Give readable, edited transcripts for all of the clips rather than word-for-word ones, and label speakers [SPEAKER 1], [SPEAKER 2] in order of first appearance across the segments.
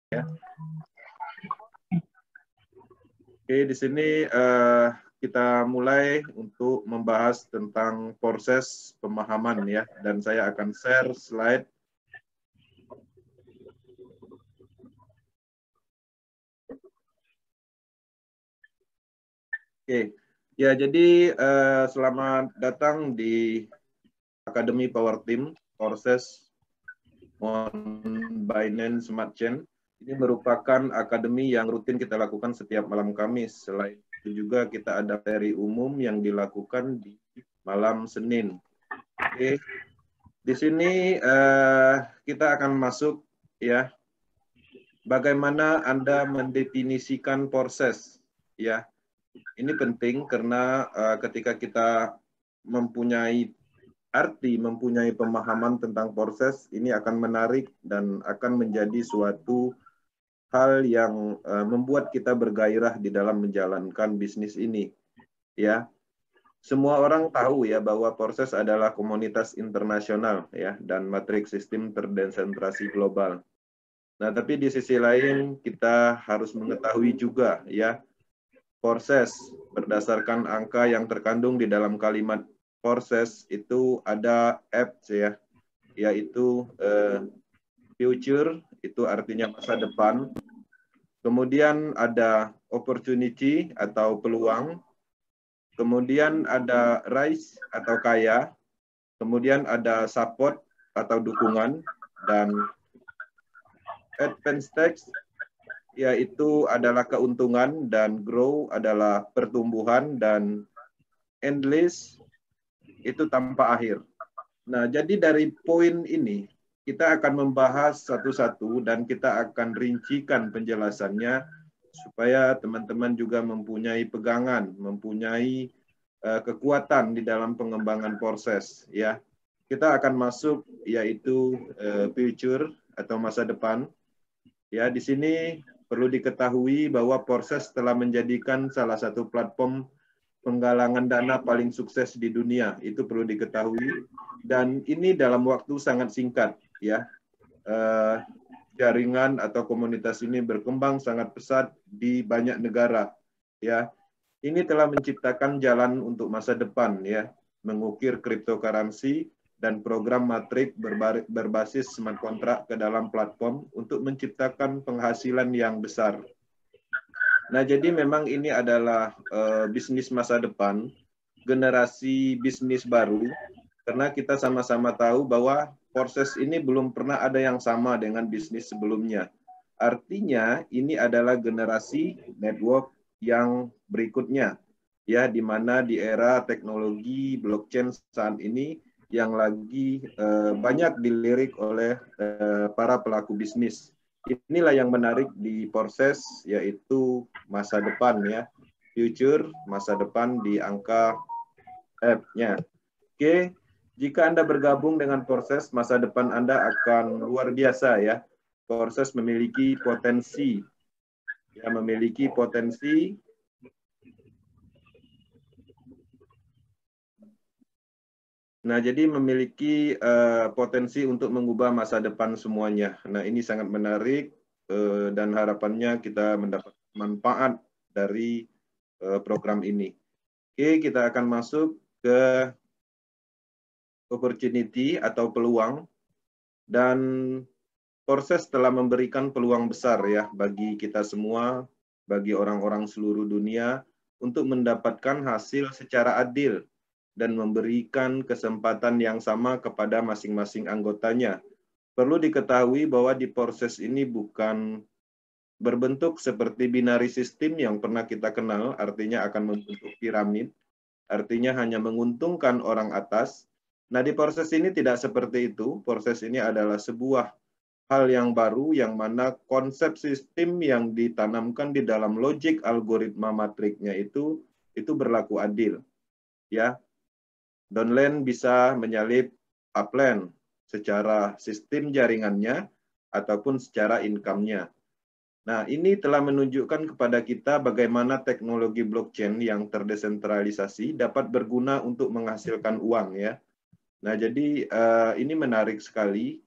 [SPEAKER 1] Ya. Oke, di sini kita mulai untuk membahas tentang proses pemahaman ya, dan saya akan share slide. Oke, ya jadi selamat datang di Akademi Power Team Proses on Binance Smart Chain. Ini merupakan akademi yang rutin kita lakukan setiap malam Kamis. Selain itu juga kita ada seri umum yang dilakukan di malam Senin. Oke, di sini kita akan masuk ya. Bagaimana Anda mendefinisikan proses ya. Ini penting karena ketika kita mempunyai arti, mempunyai pemahaman tentang proses, ini akan menarik dan akan menjadi suatu hal yang membuat kita bergairah di dalam menjalankan bisnis ini. Ya, semua orang tahu ya bahwa proses adalah komunitas internasional ya dan matriks sistem terdesentralisasi global. Nah, tapi di sisi lain kita harus mengetahui juga ya proses berdasarkan angka yang terkandung di dalam kalimat proses itu ada F ya, yaitu future, itu artinya masa depan. Kemudian ada opportunity atau peluang. Kemudian ada rise atau kaya. Kemudian ada support atau dukungan. Dan advantage yaitu adalah keuntungan, dan grow adalah pertumbuhan, dan endless itu tanpa akhir. Nah, jadi dari poin ini kita akan membahas satu-satu dan kita akan rincikan penjelasannya supaya teman-teman juga mempunyai pegangan, mempunyai kekuatan di dalam pengembangan proses ya. Kita akan masuk yaitu future atau masa depan. Ya, di sini perlu diketahui bahwa proses telah menjadikan salah satu platform penggalangan dana paling sukses di dunia. Itu perlu diketahui. Dan ini dalam waktu sangat singkat ya. Jaringan atau komunitas ini berkembang sangat pesat di banyak negara ya. Ini telah menciptakan jalan untuk masa depan ya, mengukir cryptocurrency dan program matrik berbasis smart contract ke dalam platform untuk menciptakan penghasilan yang besar. Nah, jadi memang ini adalah bisnis masa depan, generasi bisnis baru, karena kita sama-sama tahu bahwa proses ini belum pernah ada yang sama dengan bisnis sebelumnya. Artinya ini adalah generasi network yang berikutnya, ya, di mana di era teknologi blockchain saat ini yang lagi banyak dilirik oleh para pelaku bisnis. Inilah yang menarik di proses, yaitu masa depan ya, future, masa depan di angka F-nya. Oke, jika Anda bergabung dengan proses, masa depan Anda akan luar biasa ya. Proses memiliki potensi, ya, memiliki potensi Nah, jadi memiliki potensi untuk mengubah masa depan semuanya. Nah, ini sangat menarik dan harapannya kita mendapat manfaat dari program ini. Oke, kita akan masuk ke opportunity atau peluang, dan proses telah memberikan peluang besar ya bagi kita semua, bagi orang-orang seluruh dunia untuk mendapatkan hasil secara adil dan memberikan kesempatan yang sama kepada masing-masing anggotanya. Perlu diketahui bahwa di proses ini bukan berbentuk seperti binary system yang pernah kita kenal, artinya akan membentuk piramid, artinya hanya menguntungkan orang atas. Nah, di proses ini tidak seperti itu. Proses ini adalah sebuah hal yang baru yang mana konsep sistem yang ditanamkan di dalam logik algoritma matriknya itu berlaku adil. Ya, downline bisa menyalip upline secara sistem jaringannya ataupun secara income-nya. Nah, ini telah menunjukkan kepada kita bagaimana teknologi blockchain yang terdesentralisasi dapat berguna untuk menghasilkan uang ya. Nah, jadi ini menarik sekali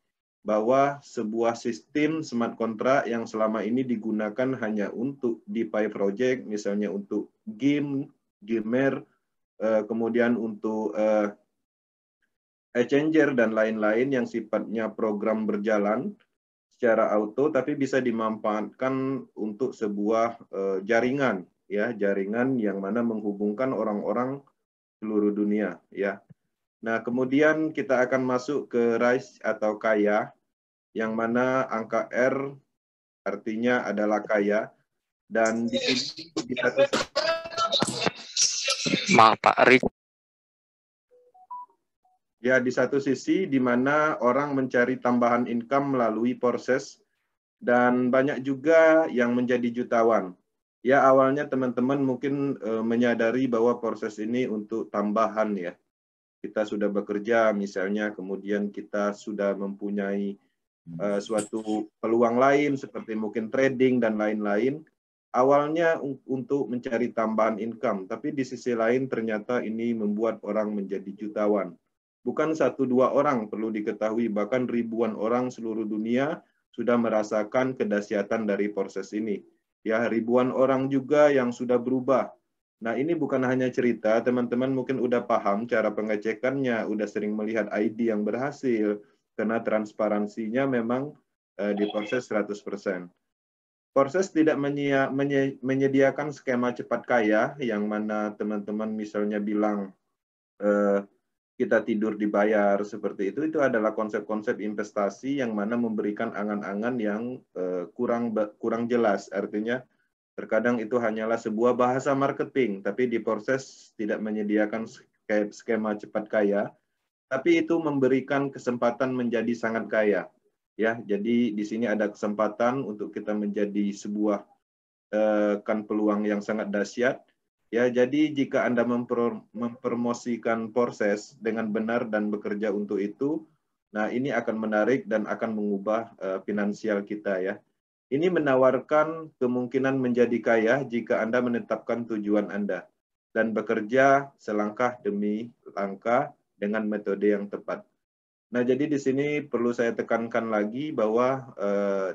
[SPEAKER 1] bahwa sebuah sistem smart contract yang selama ini digunakan hanya untuk DeFi project, misalnya untuk game, gamer, kemudian untuk exchanger dan lain-lain yang sifatnya program berjalan secara auto, tapi bisa dimanfaatkan untuk sebuah jaringan, ya, jaringan yang mana menghubungkan orang-orang seluruh dunia, ya. Nah, kemudian kita akan masuk ke RISE atau kaya, yang mana angka R artinya adalah kaya, dan di sini di satu
[SPEAKER 2] Maaf Pak,
[SPEAKER 1] ya di satu sisi di mana orang mencari tambahan income melalui proses, dan banyak juga yang menjadi jutawan. Ya, awalnya teman-teman mungkin menyadari bahwa proses ini untuk tambahan, ya. Kita sudah bekerja misalnya, kemudian kita sudah mempunyai suatu peluang lain seperti mungkin trading dan lain-lain. Awalnya untuk mencari tambahan income, tapi di sisi lain ternyata ini membuat orang menjadi jutawan. Bukan satu dua orang, perlu diketahui, bahkan ribuan orang seluruh dunia sudah merasakan kedahsyatan dari proses ini. Ya, ribuan orang juga yang sudah berubah. Nah, ini bukan hanya cerita, teman-teman mungkin udah paham cara pengecekannya, udah sering melihat ID yang berhasil, karena transparansinya memang diproses 100%. Proses tidak menyediakan skema cepat kaya, yang mana teman-teman misalnya bilang, kita tidur dibayar seperti itu adalah konsep-konsep investasi yang mana memberikan angan-angan yang kurang jelas. Artinya terkadang itu hanyalah sebuah bahasa marketing, tapi di proses tidak menyediakan skema cepat kaya, tapi itu memberikan kesempatan menjadi sangat kaya. Ya, jadi di sini ada kesempatan untuk kita menjadi sebuah kan peluang yang sangat dahsyat. Ya, jadi jika Anda mempromosikan proses dengan benar dan bekerja untuk itu, nah ini akan menarik dan akan mengubah finansial kita, ya. Ini menawarkan kemungkinan menjadi kaya jika Anda menetapkan tujuan Anda dan bekerja selangkah demi langkah dengan metode yang tepat. Nah, jadi di sini perlu saya tekankan lagi bahwa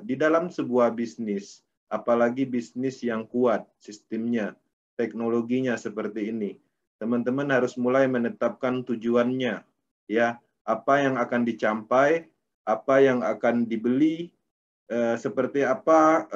[SPEAKER 1] di dalam sebuah bisnis, apalagi bisnis yang kuat sistemnya, teknologinya seperti ini, teman-teman harus mulai menetapkan tujuannya, ya, apa yang akan dicapai, apa yang akan dibeli, seperti apa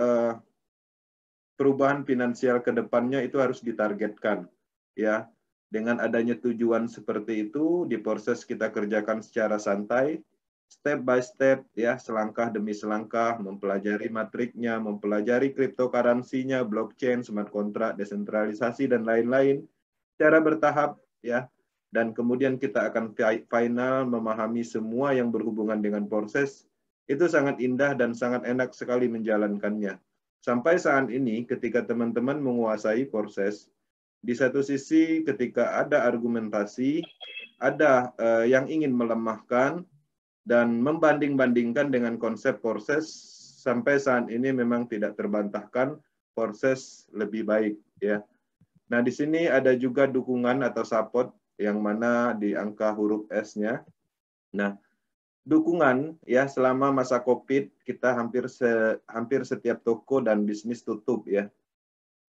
[SPEAKER 1] perubahan finansial ke depannya itu harus ditargetkan, ya. Dengan adanya tujuan seperti itu, di proses kita kerjakan secara santai, step by step, ya, selangkah demi selangkah, mempelajari matriknya, mempelajari cryptocurrency-nya, blockchain, smart contract, desentralisasi dan lain-lain, secara bertahap, ya. Dan kemudian kita akan final memahami semua yang berhubungan dengan proses. Itu sangat indah dan sangat enak sekali menjalankannya. Sampai saat ini, ketika teman-teman menguasai proses, di satu sisi ketika ada argumentasi, ada yang ingin melemahkan dan membanding-bandingkan dengan konsep proses, sampai saat ini memang tidak terbantahkan, proses lebih baik, ya. Nah, di sini ada juga dukungan atau support yang mana di angka huruf S-nya. Nah, dukungan, ya, selama masa COVID kita hampir setiap toko dan bisnis tutup, ya.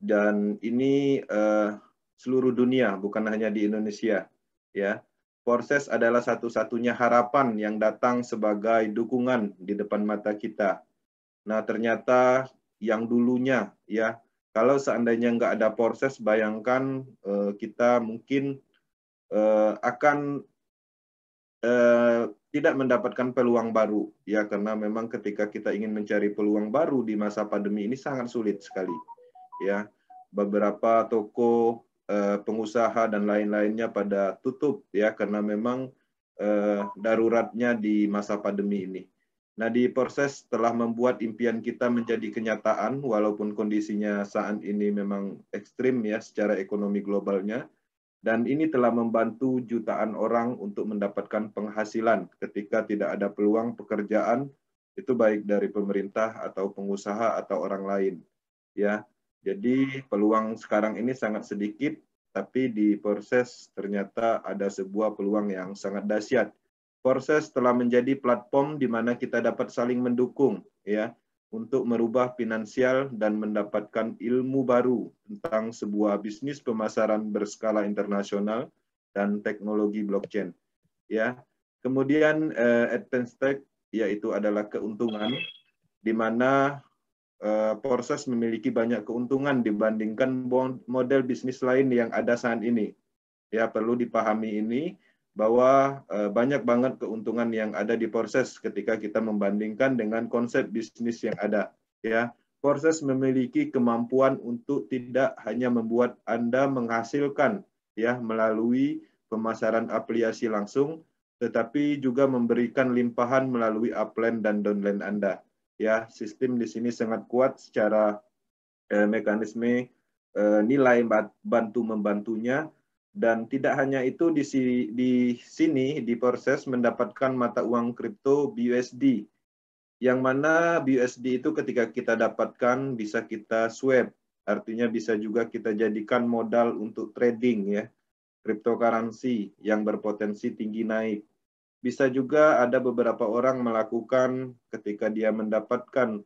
[SPEAKER 1] Dan ini seluruh dunia, bukan hanya di Indonesia, ya. Proses adalah satu-satunya harapan yang datang sebagai dukungan di depan mata kita. Nah, ternyata yang dulunya, ya, kalau seandainya nggak ada proses, bayangkan kita mungkin akan tidak mendapatkan peluang baru, ya, karena memang ketika kita ingin mencari peluang baru di masa pandemi ini sangat sulit sekali, ya. Beberapa toko, pengusaha dan lain-lainnya pada tutup, ya, karena memang daruratnya di masa pandemi ini. Nah, di proses telah membuat impian kita menjadi kenyataan, walaupun kondisinya saat ini memang ekstrim, ya, secara ekonomi globalnya. Dan ini telah membantu jutaan orang untuk mendapatkan penghasilan ketika tidak ada peluang pekerjaan, itu baik dari pemerintah atau pengusaha atau orang lain, ya. Jadi peluang sekarang ini sangat sedikit, tapi di proses ternyata ada sebuah peluang yang sangat dahsyat. Proses telah menjadi platform di mana kita dapat saling mendukung, ya, untuk merubah finansial dan mendapatkan ilmu baru tentang sebuah bisnis pemasaran berskala internasional dan teknologi blockchain. Ya, kemudian advanced tech yaitu adalah keuntungan, di mana proses memiliki banyak keuntungan dibandingkan model bisnis lain yang ada saat ini. Ya, perlu dipahami ini bahwa banyak banget keuntungan yang ada di proses ketika kita membandingkan dengan konsep bisnis yang ada. Ya, proses memiliki kemampuan untuk tidak hanya membuat Anda menghasilkan ya melalui pemasaran aplikasi langsung, tetapi juga memberikan limpahan melalui upline dan downline Anda. Ya, sistem di sini sangat kuat secara mekanisme nilai bantu membantunya. Dan tidak hanya itu, di sini di proses mendapatkan mata uang kripto BUSD, yang mana BUSD itu ketika kita dapatkan bisa kita swap, artinya bisa juga kita jadikan modal untuk trading ya, cryptocurrency yang berpotensi tinggi naik. Bisa juga ada beberapa orang melakukan ketika dia mendapatkan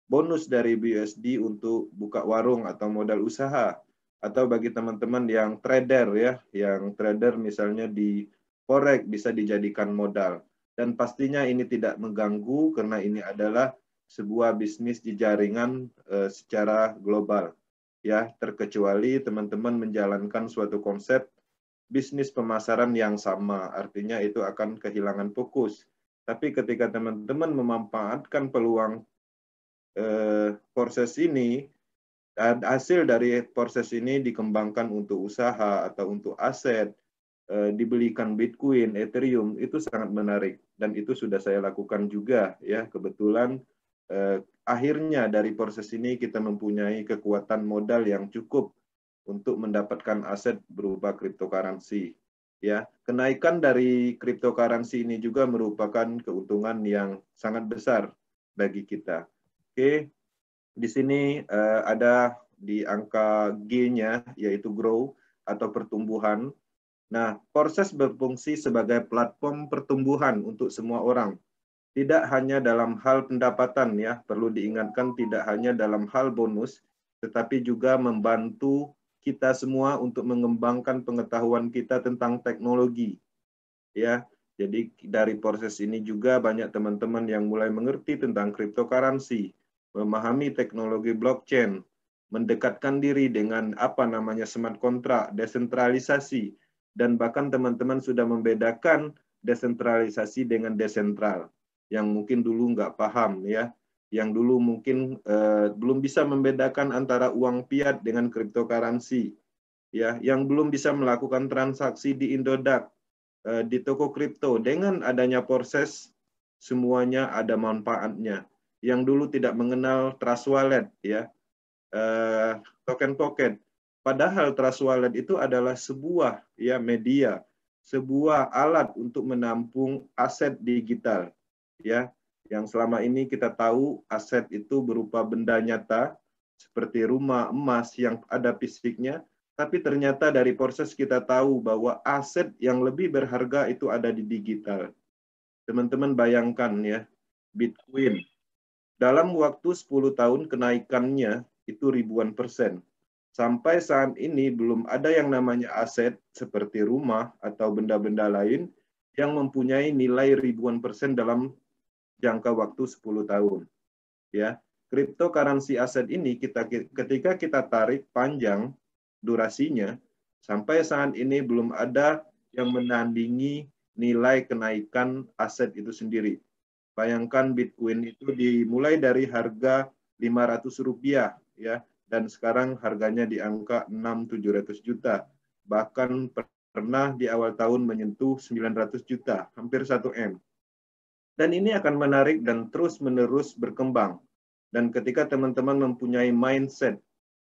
[SPEAKER 1] bonus dari BUSD untuk buka warung atau modal usaha. Atau bagi teman-teman yang trader ya, yang trader misalnya di forex bisa dijadikan modal. Dan pastinya ini tidak mengganggu karena ini adalah sebuah bisnis di jaringan secara global. Ya, terkecuali teman-teman menjalankan suatu konsep bisnis pemasaran yang sama, artinya itu akan kehilangan fokus. Tapi ketika teman-teman memanfaatkan peluang proses ini, hasil dari proses ini dikembangkan untuk usaha atau untuk aset, dibelikan Bitcoin, Ethereum, itu sangat menarik. Dan itu sudah saya lakukan juga. Ya, kebetulan akhirnya dari proses ini kita mempunyai kekuatan modal yang cukup untuk mendapatkan aset berupa cryptocurrency. Ya, kenaikan dari cryptocurrency ini juga merupakan keuntungan yang sangat besar bagi kita. Oke, di sini ada di angka G-nya, yaitu grow atau pertumbuhan. Nah, proses berfungsi sebagai platform pertumbuhan untuk semua orang. Tidak hanya dalam hal pendapatan ya, perlu diingatkan tidak hanya dalam hal bonus, tetapi juga membantu kita semua untuk mengembangkan pengetahuan kita tentang teknologi. Ya, jadi dari proses ini juga banyak teman-teman yang mulai mengerti tentang cryptocurrency, memahami teknologi blockchain, mendekatkan diri dengan apa namanya smart contract, desentralisasi, dan bahkan teman-teman sudah membedakan desentralisasi dengan desentral, yang mungkin dulu nggak paham ya, yang dulu mungkin belum bisa membedakan antara uang fiat dengan cryptocurrency, ya, yang belum bisa melakukan transaksi di Indodax, di toko kripto. Dengan adanya proses, semuanya ada manfaatnya. Yang dulu tidak mengenal Trust Wallet, ya, token pocket. Padahal Trust Wallet itu adalah sebuah ya media, sebuah alat untuk menampung aset digital, ya. Yang selama ini kita tahu aset itu berupa benda nyata seperti rumah, emas yang ada fisiknya, tapi ternyata dari proses kita tahu bahwa aset yang lebih berharga itu ada di digital. Teman-teman bayangkan ya, Bitcoin dalam waktu 10 tahun kenaikannya itu ribuan persen. Sampai saat ini belum ada yang namanya aset seperti rumah atau benda-benda lain yang mempunyai nilai ribuan persen dalam jangka waktu 10 tahun. Ya, cryptocurrency aset ini ketika kita tarik panjang durasinya, sampai saat ini belum ada yang menandingi nilai kenaikan aset itu sendiri. Bayangkan Bitcoin itu dimulai dari harga Rp500 ya, dan sekarang harganya di angka 600-700 juta. Bahkan pernah di awal tahun menyentuh 900 juta, hampir 1 M. Dan ini akan menarik dan terus-menerus berkembang. Dan ketika teman-teman mempunyai mindset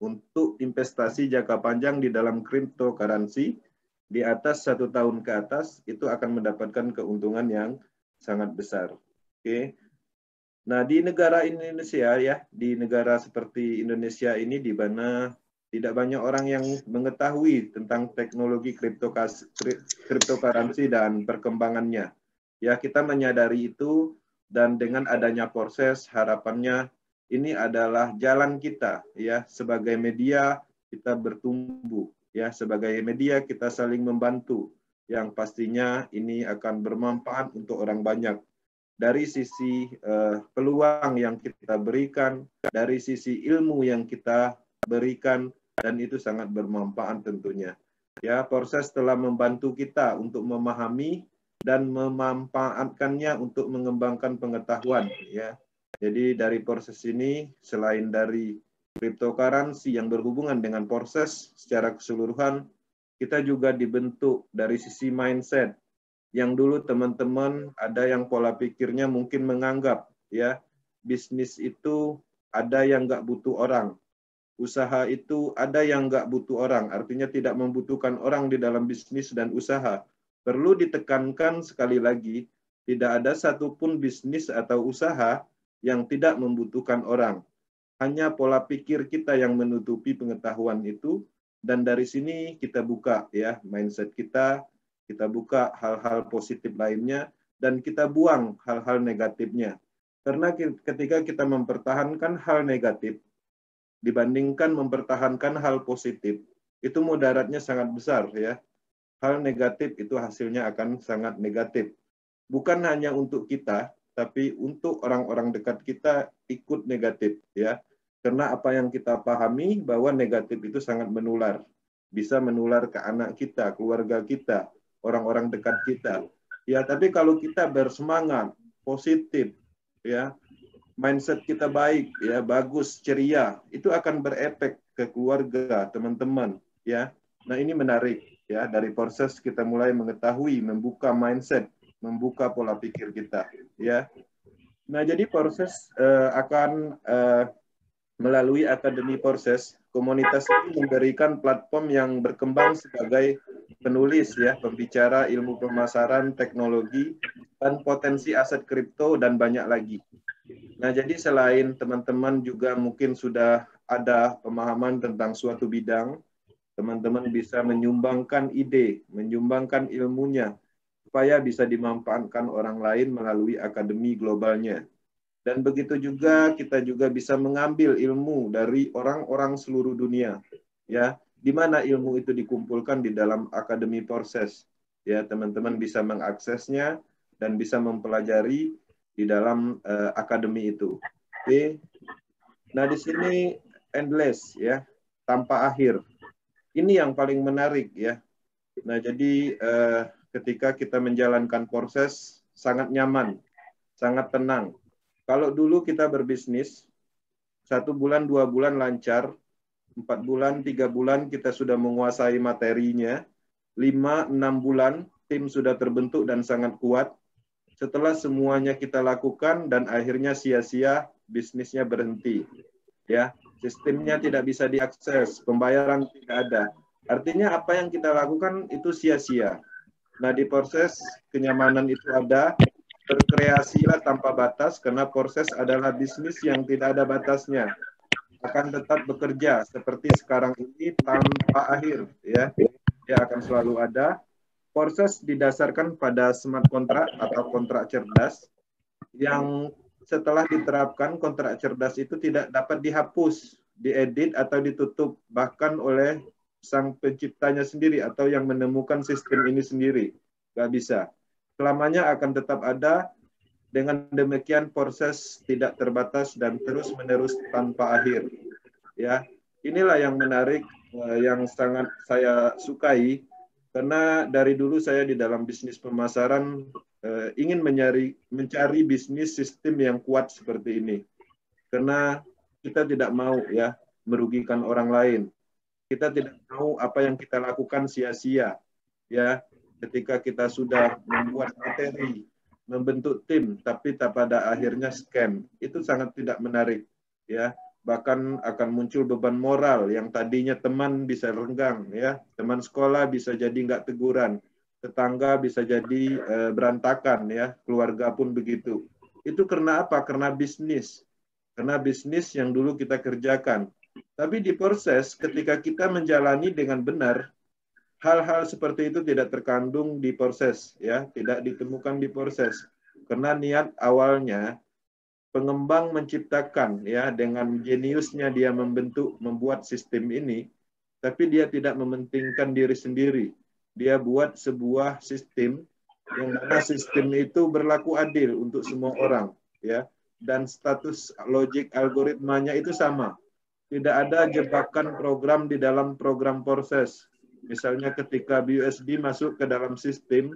[SPEAKER 1] untuk investasi jangka panjang di dalam cryptocurrency, di atas 1 tahun ke atas, itu akan mendapatkan keuntungan yang sangat besar. Oke. Nah, di negara Indonesia ya, di negara seperti Indonesia ini di mana tidak banyak orang yang mengetahui tentang teknologi cryptocurrency dan perkembangannya. Ya, kita menyadari itu, dan dengan adanya proses, harapannya ini adalah jalan kita, ya, sebagai media kita bertumbuh, ya, sebagai media kita saling membantu, yang pastinya ini akan bermanfaat untuk orang banyak. Dari sisi peluang yang kita berikan, dari sisi ilmu yang kita berikan, dan itu sangat bermanfaat tentunya. Ya, proses telah membantu kita untuk memahami dan memanfaatkannya untuk mengembangkan pengetahuan, ya. Jadi dari proses ini, selain dari cryptocurrency yang berhubungan dengan proses secara keseluruhan, kita juga dibentuk dari sisi mindset. Yang dulu teman-teman ada yang pola pikirnya mungkin menganggap, ya, bisnis itu ada yang nggak butuh orang. Usaha itu ada yang nggak butuh orang, artinya tidak membutuhkan orang di dalam bisnis dan usaha. Perlu ditekankan sekali lagi, tidak ada satupun bisnis atau usaha yang tidak membutuhkan orang. Hanya pola pikir kita yang menutupi pengetahuan itu, dan dari sini kita buka, ya, mindset kita buka hal-hal positif lainnya, dan kita buang hal-hal negatifnya. Karena ketika kita mempertahankan hal negatif, dibandingkan mempertahankan hal positif, itu mudaratnya sangat besar, ya. Hal negatif itu hasilnya akan sangat negatif. Bukan hanya untuk kita, tapi untuk orang-orang dekat kita ikut negatif, ya. Karena apa yang kita pahami bahwa negatif itu sangat menular. Bisa menular ke anak kita, keluarga kita, orang-orang dekat kita. Ya, tapi kalau kita bersemangat, positif, ya, mindset kita baik, ya, bagus, ceria, itu akan berefek ke keluarga, teman-teman, ya. Nah, ini menarik, ya, dari proses kita mulai mengetahui, membuka mindset, membuka pola pikir kita, ya. Nah, jadi proses akan melalui Akademi Proses, komunitas ini memberikan platform yang berkembang sebagai penulis, ya, pembicara, ilmu pemasaran, teknologi, dan potensi aset kripto, dan banyak lagi. Nah, jadi selain teman-teman juga mungkin sudah ada pemahaman tentang suatu bidang, teman-teman bisa menyumbangkan ide, menyumbangkan ilmunya, supaya bisa dimanfaatkan orang lain melalui akademi globalnya. Dan begitu juga kita juga bisa mengambil ilmu dari orang-orang seluruh dunia, ya. Di mana ilmu itu dikumpulkan di dalam Akademi Proses, ya. Teman-teman bisa mengaksesnya dan bisa mempelajari di dalam akademi itu. Oke. Nah, di sini endless, ya, tanpa akhir. Ini yang paling menarik, ya. Nah, jadi ketika kita menjalankan proses sangat nyaman, sangat tenang. Kalau dulu kita berbisnis, 1 bulan, 2 bulan lancar, 4 bulan, 3 bulan kita sudah menguasai materinya, 5, 6 bulan tim sudah terbentuk dan sangat kuat. Setelah semuanya kita lakukan dan akhirnya sia-sia, bisnisnya berhenti. Ya, sistemnya tidak bisa diakses, pembayaran tidak ada. Artinya apa yang kita lakukan itu sia-sia. Nah, di proses kenyamanan itu ada, berkreasilah tanpa batas, karena proses adalah bisnis yang tidak ada batasnya. Akan tetap bekerja seperti sekarang ini tanpa akhir, ya. Dia akan selalu ada. Proses didasarkan pada smart contract atau kontrak cerdas, yang setelah diterapkan kontrak cerdas itu tidak dapat dihapus, diedit atau ditutup bahkan oleh sang penciptanya sendiri atau yang menemukan sistem ini sendiri. Nggak bisa. Selamanya akan tetap ada. Dengan demikian proses tidak terbatas dan terus-menerus tanpa akhir. Ya, inilah yang menarik, yang sangat saya sukai, karena dari dulu saya di dalam bisnis pemasaran ingin mencari bisnis sistem yang kuat seperti ini. Karena kita tidak mau, ya, merugikan orang lain. Kita tidak mau apa yang kita lakukan sia-sia, ya. Ketika kita sudah membuat materi, membentuk tim, tapi pada akhirnya scam, itu sangat tidak menarik, ya. Bahkan akan muncul beban moral yang tadinya teman bisa renggang, ya, teman sekolah bisa jadi nggak teguran, tetangga bisa jadi berantakan, ya, keluarga pun begitu. Itu karena apa? Karena bisnis yang dulu kita kerjakan. Tapi di proses ketika kita menjalani dengan benar, hal-hal seperti itu tidak terkandung di proses, ya, tidak ditemukan di proses. Karena niat awalnya pengembang menciptakan, ya, dengan jeniusnya dia membuat sistem ini, tapi dia tidak mementingkan diri sendiri. Dia buat sebuah sistem yang mana sistem itu berlaku adil untuk semua orang, ya, dan status logik algoritmanya itu sama. Tidak ada jebakan program di dalam program proses. Misalnya ketika BUSD masuk ke dalam sistem,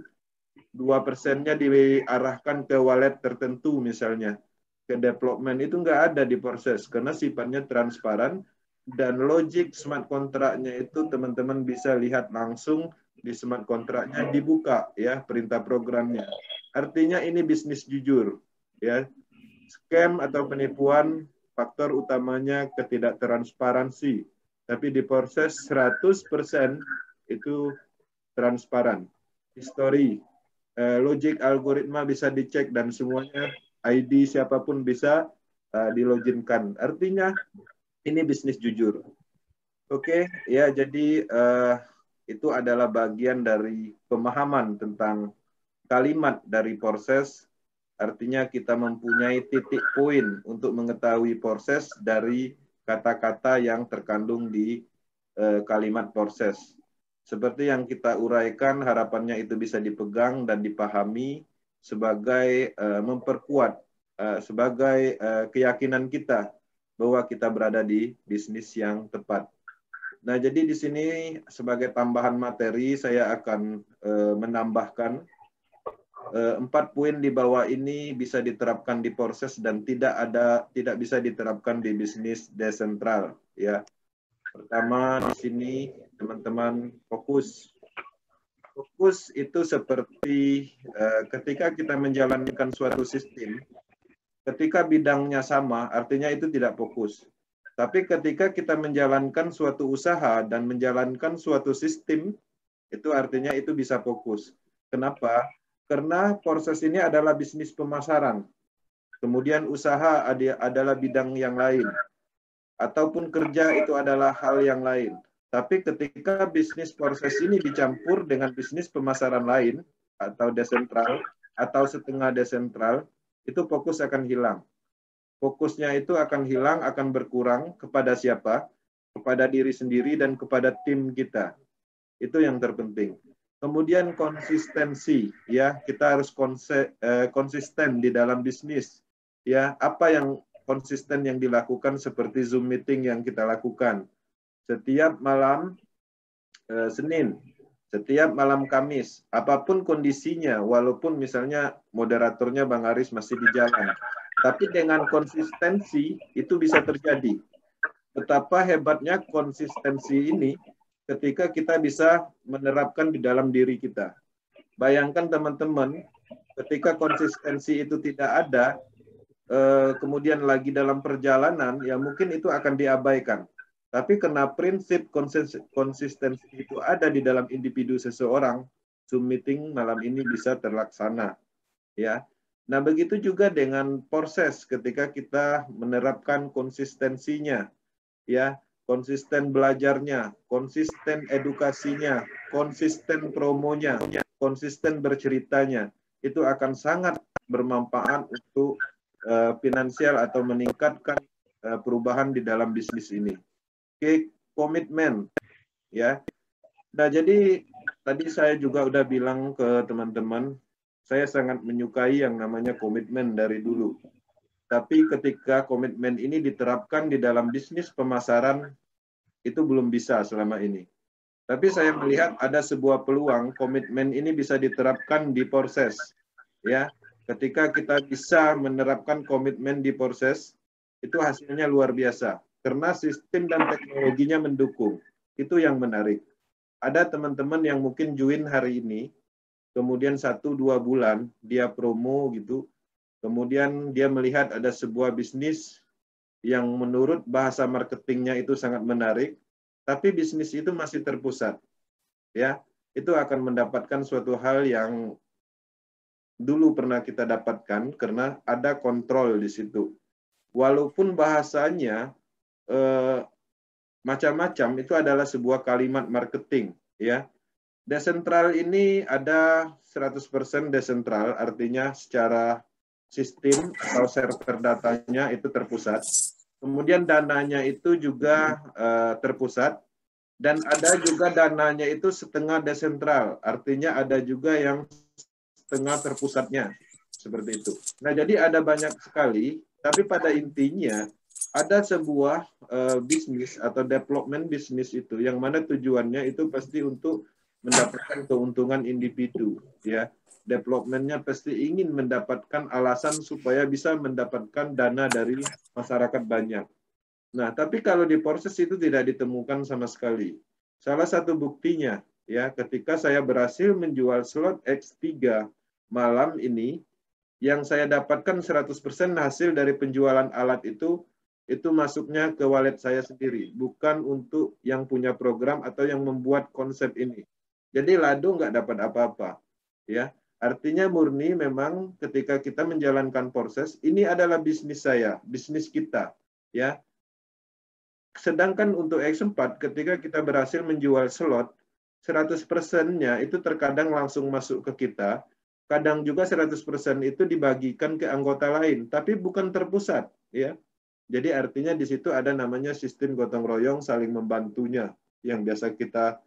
[SPEAKER 1] 2%-nya diarahkan ke wallet tertentu misalnya. Ke development itu nggak ada di proses karena sifatnya transparan dan logik smart kontraknya itu teman-teman bisa lihat langsung di smart kontraknya dibuka, ya, perintah programnya. Artinya ini bisnis jujur, ya. Scam atau penipuan faktor utamanya ketidaktransparansi. Tapi di proses 100% itu transparan. Histori, logik algoritma bisa dicek dan semuanya ID siapapun bisa diloginkan. Artinya ini bisnis jujur. Oke, ya, jadi itu adalah bagian dari pemahaman tentang kalimat dari proses. Artinya kita mempunyai titik poin untuk mengetahui proses dari kata-kata yang terkandung di kalimat proses. Seperti yang kita uraikan, harapannya itu bisa dipegang dan dipahami sebagai memperkuat, sebagai keyakinan kita bahwa kita berada di bisnis yang tepat. Nah, jadi di sini sebagai tambahan materi saya akan menambahkan 4 poin di bawah ini bisa diterapkan di proses dan tidak bisa diterapkan di bisnis desentral, ya. Pertama, di sini teman-teman fokus. Fokus itu seperti ketika kita menjalankan suatu sistem, ketika bidangnya sama, artinya itu tidak fokus. Tapi ketika kita menjalankan suatu usaha dan menjalankan suatu sistem, itu artinya itu bisa fokus. Kenapa? Karena proses ini adalah bisnis pemasaran. Kemudian usaha adalah bidang yang lain. Ataupun kerja itu adalah hal yang lain. Tapi ketika bisnis proses ini dicampur dengan bisnis pemasaran lain, atau desentral, atau setengah desentral, itu fokus akan hilang. Fokusnya itu akan hilang, akan berkurang kepada siapa? Kepada diri sendiri dan kepada tim kita. Itu yang terpenting. Kemudian konsistensi, ya, kita harus konsisten di dalam bisnis, ya. Apa yang konsisten yang dilakukan seperti Zoom meeting yang kita lakukan setiap malam Senin, setiap malam Kamis, apapun kondisinya, walaupun misalnya moderatornya Bang Aris masih di jalan, tapi dengan konsistensi itu bisa terjadi. Betapa hebatnya konsistensi ini ketika kita bisa menerapkan di dalam diri kita. Bayangkan teman-teman, ketika konsistensi itu tidak ada, kemudian lagi dalam perjalanan, ya mungkin itu akan diabaikan. Tapi karena prinsip konsistensi itu ada di dalam individu seseorang, Zoom meeting malam ini bisa terlaksana. Ya. Nah, begitu juga dengan proses ketika kita menerapkan konsistensinya, ya, konsisten belajarnya, konsisten edukasinya, konsisten promonya, konsisten berceritanya, itu akan sangat bermanfaat untuk finansial atau meningkatkan perubahan di dalam bisnis ini. Oke, komitmen, ya. Nah, jadi tadi saya juga udah bilang ke teman-teman, saya sangat menyukai yang namanya komitmen dari dulu. Tapi ketika komitmen ini diterapkan di dalam bisnis pemasaran, itu belum bisa selama ini. Tapi saya melihat ada sebuah peluang komitmen ini bisa diterapkan di proses. Ya, ketika kita bisa menerapkan komitmen di proses, itu hasilnya luar biasa. Karena sistem dan teknologinya mendukung. Itu yang menarik. Ada teman-teman yang mungkin join hari ini, kemudian 1-2 bulan dia promo gitu, kemudian dia melihat ada sebuah bisnis yang menurut bahasa marketingnya itu sangat menarik, tapi bisnis itu masih terpusat. Ya, itu akan mendapatkan suatu hal yang dulu pernah kita dapatkan karena ada kontrol di situ. Walaupun bahasanya macam-macam, itu adalah sebuah kalimat marketing, ya. Desentral ini ada 100% desentral, artinya secara sistem atau server datanya itu terpusat. Kemudian dananya itu juga terpusat. Dan ada juga dananya itu setengah desentral, artinya ada juga yang setengah terpusatnya. Seperti itu. Nah, jadi ada banyak sekali, tapi pada intinya ada sebuah bisnis atau development bisnis itu yang mana tujuannya itu pasti untuk mendapatkan keuntungan individu, ya. Developmentnya pasti ingin mendapatkan alasan supaya bisa mendapatkan dana dari masyarakat banyak. Nah, tapi kalau di proses itu tidak ditemukan sama sekali. Salah satu buktinya, ya, ketika saya berhasil menjual slot X3 malam ini, yang saya dapatkan 100% hasil dari penjualan alat itu masuknya ke wallet saya sendiri, bukan untuk yang punya program atau yang membuat konsep ini. Jadi Lado nggak dapat apa-apa, ya. Artinya murni memang ketika kita menjalankan proses, ini adalah bisnis saya, bisnis kita, ya. Sedangkan untuk X4, ketika kita berhasil menjual slot, 100%-nya itu terkadang langsung masuk ke kita, kadang juga 100% itu dibagikan ke anggota lain, tapi bukan terpusat, ya. Jadi artinya di situ ada namanya sistem gotong royong saling membantunya, yang biasa kita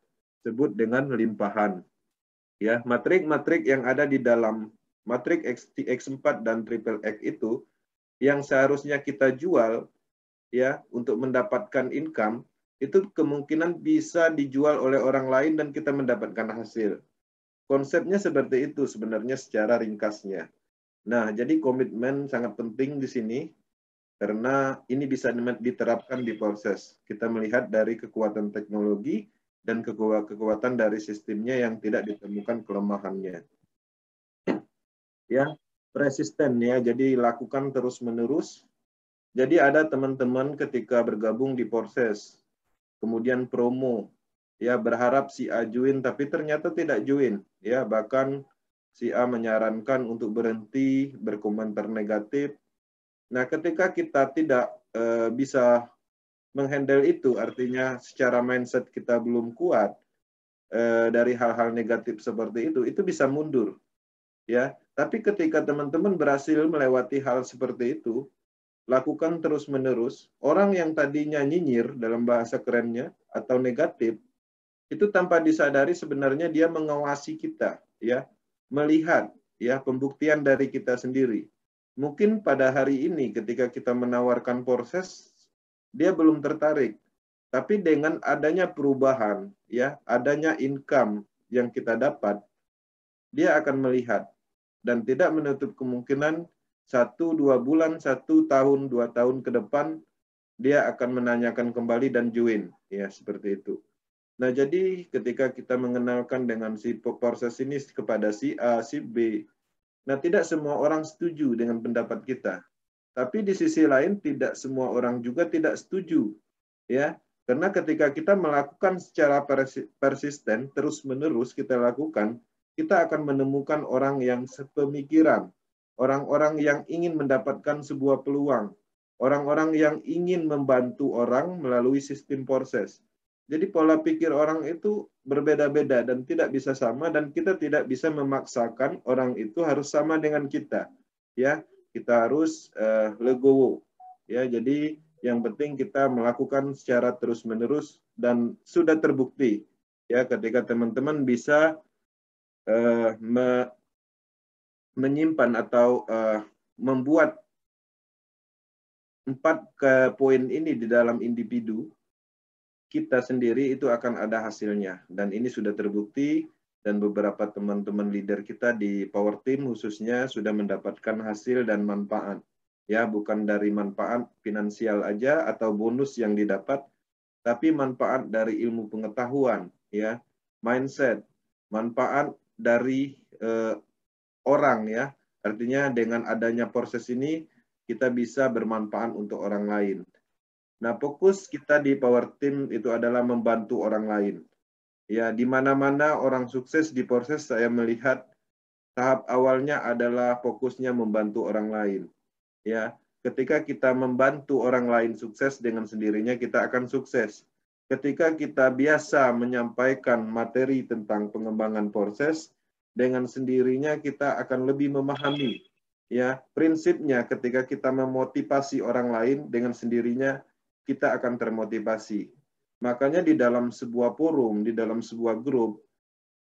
[SPEAKER 1] sebut dengan limpahan. Ya, matrik-matrik yang ada di dalam matrik X4 dan triple X itu yang seharusnya kita jual, ya, untuk mendapatkan income, itu kemungkinan bisa dijual oleh orang lain dan kita mendapatkan hasil. Konsepnya seperti itu sebenarnya secara ringkasnya. Nah, jadi komitmen sangat penting di sini karena ini bisa diterapkan di proses. Kita melihat dari kekuatan teknologi dan kekuatan dari sistemnya yang tidak ditemukan kelemahannya. Ya, persisten ya. Jadi lakukan terus-menerus. Jadi ada teman-teman ketika bergabung di proses, kemudian promo, ya berharap si A join tapi ternyata tidak join, ya bahkan si A menyarankan untuk berhenti, berkomentar negatif. Nah, ketika kita tidak bisa menghandle itu, artinya secara mindset kita belum kuat dari hal-hal negatif seperti itu bisa mundur, ya. Tapi ketika teman-teman berhasil melewati hal seperti itu, lakukan terus-menerus, orang yang tadinya nyinyir dalam bahasa kerennya atau negatif, itu tanpa disadari sebenarnya dia mengawasi kita, ya, melihat ya pembuktian dari kita sendiri. Mungkin pada hari ini ketika kita menawarkan proses, dia belum tertarik. Tapi dengan adanya perubahan, ya, adanya income yang kita dapat, dia akan melihat dan tidak menutup kemungkinan 1-2 bulan, 1 tahun, 2 tahun ke depan dia akan menanyakan kembali dan join, ya seperti itu. Nah, jadi ketika kita mengenalkan dengan si proses ini kepada si A, si B, nah tidak semua orang setuju dengan pendapat kita. Tapi di sisi lain tidak semua orang juga tidak setuju, ya. Karena ketika kita melakukan secara persisten, terus-menerus kita lakukan, kita akan menemukan orang yang sepemikiran, orang-orang yang ingin mendapatkan sebuah peluang, orang-orang yang ingin membantu orang melalui sistem proses. Jadi pola pikir orang itu berbeda-beda dan tidak bisa sama dan kita tidak bisa memaksakan orang itu harus sama dengan kita. Ya, kita harus legowo. Ya, jadi yang penting kita melakukan secara terus-menerus dan sudah terbukti ya ketika teman-teman bisa menyimpan atau membuat 4 poin ini di dalam individu kita sendiri, itu akan ada hasilnya. Dan ini sudah terbukti dan beberapa teman-teman leader kita di Power Team khususnya sudah mendapatkan hasil dan manfaat. Ya, bukan dari manfaat finansial aja atau bonus yang didapat, tapi manfaat dari ilmu pengetahuan, ya, mindset, manfaat dari orang, ya. Artinya dengan adanya proses ini kita bisa bermanfaat untuk orang lain. Nah, fokus kita di Power Team itu adalah membantu orang lain. Ya, di mana-mana orang sukses di proses saya melihat tahap awalnya adalah fokusnya membantu orang lain. Ya, ketika kita membantu orang lain sukses dengan sendirinya kita akan sukses. ketika kita biasa menyampaikan materi tentang pengembangan proses, dengan sendirinya kita akan lebih memahami. Ya, prinsipnya ketika kita memotivasi orang lain, dengan sendirinya kita akan termotivasi. Makanya di dalam sebuah forum, di dalam sebuah grup,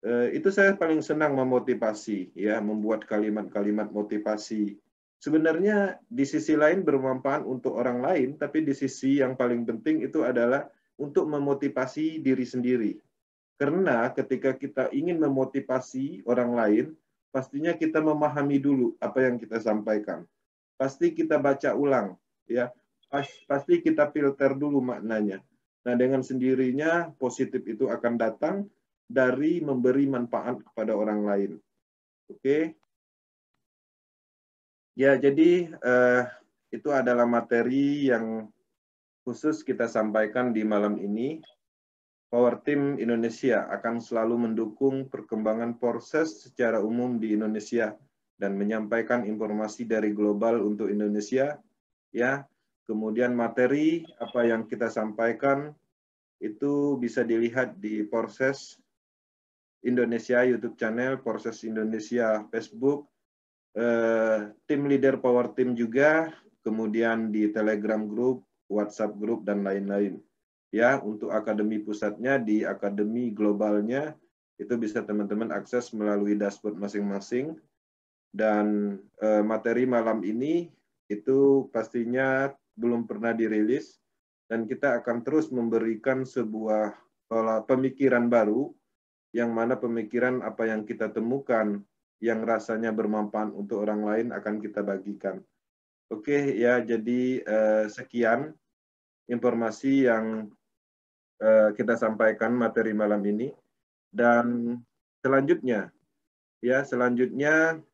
[SPEAKER 1] itu saya paling senang memotivasi, ya, membuat kalimat-kalimat motivasi. Sebenarnya di sisi lain bermanfaat untuk orang lain, tapi di sisi yang paling penting itu adalah untuk memotivasi diri sendiri. Karena ketika kita ingin memotivasi orang lain, pastinya kita memahami dulu apa yang kita sampaikan. Pasti kita baca ulang, ya. Pasti kita filter dulu maknanya. Nah, dengan sendirinya positif itu akan datang dari memberi manfaat kepada orang lain. Oke. Ya, jadi itu adalah materi yang khusus kita sampaikan di malam ini. Power Team Indonesia akan selalu mendukung perkembangan proses secara umum di Indonesia dan menyampaikan informasi dari global untuk Indonesia. Ya, kemudian materi apa yang kita sampaikan itu bisa dilihat di Proses Indonesia YouTube channel, Proses Indonesia Facebook, tim leader Power Team juga, kemudian di Telegram Group, WhatsApp Group, dan lain-lain. Ya, untuk akademi pusatnya, di akademi globalnya, itu bisa teman-teman akses melalui dashboard masing-masing. Dan materi malam ini, itu pastinya belum pernah dirilis, dan kita akan terus memberikan sebuah pemikiran baru, yang mana pemikiran apa yang kita temukan yang rasanya bermanfaat untuk orang lain akan kita bagikan. Oke, ya, jadi sekian informasi yang kita sampaikan materi malam ini. Dan selanjutnya, ya, selanjutnya